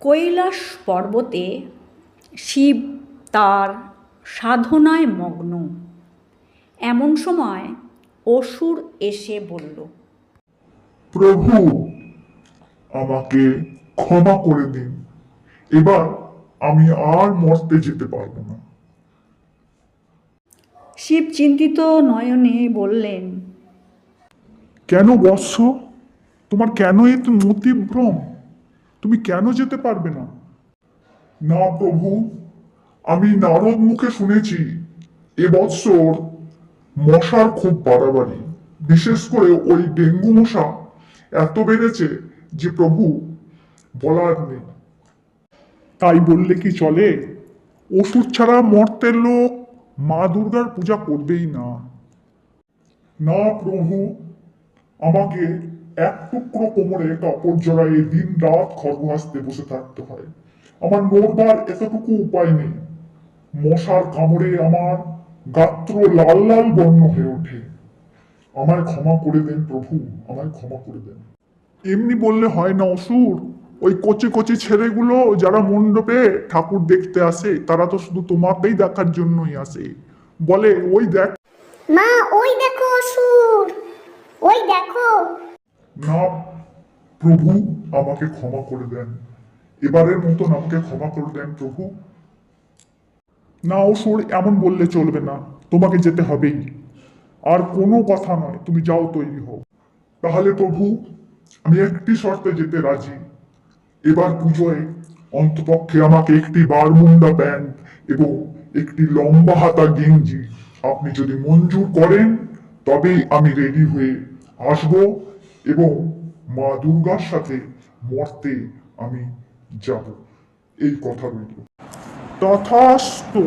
কৈলাস পর্বতে শিব তার সাধনায় মগ্ন। এমন সময় অসুর এসে বলল, প্রভু, আমাকে ক্ষমা করে দিন, এবার আমি আর মরতে যেতে পারবো না। শিব চিন্তিত নয়নে বললেন, কেন বৎস, তোমার কেন এত মতিভ্রম? তুমি কেন যেতে পারবে না? না প্রভু, আমি নারদ মুখে শুনেছি এবৎসর মশার খুব বাড়াবাড়ি, বিশেষ করে ওই ডেঙ্গু মশা এত বেড়েছে যে প্রভু বলার নেই। তাই বললে কি চলে? ওষুধ ছাড়া মর্তের লোক মা দুর্গার পূজা করবেই না। না প্রভু, আমাকে এক টুকরো কোমরে কাপড় জড়াইয়ে দিন রাত খড়গ হাসতে বসে থাকতে হয়। আমার নড়বার এতটুকু উপায় নেই। মশার কামড়ে আমার গাত্র লাল লাল বর্ণ হয়ে ওঠে। আমায় ক্ষমা করে দেন প্রভু, আমায় ক্ষমা করে দেন। এমনি বললে হয় না অসুর। ওই কচি কচি ছেলেগুলো যারা মণ্ডপে ঠাকুর দেখতে আসে, তারা তো শুধু তোমাকেই দেখার জন্যই আসে। বলে ওই দেখ মা, ওই দেখো অসুর, ওই দেখো। না প্রভু, আমাকে ক্ষমা করে দেন, এবারের মতন আমাকে ক্ষমা করে দেন প্রভু। না অসুর, এমন বললে চলবে না, তোমাকে যেতে হবেই। আর কোনো কথা নয়, তুমি যাও, তৈরি হও। তাহলে প্রভু, আমি একটি শর্তে যেতে রাজি। এবার পুজোয় অন্তপক্ষে আমাকে একটি বারমুন্ডা প্যান্ট এবং একটি লম্বা হাতা গেঞ্জি আপনি যদি মঞ্জুর করেন, তবেই আমি রেডি হয়ে আসব এবং মা দুর্গার সাথে মর্তে আমি যাব। এই কথা রইল। তথাস্তু।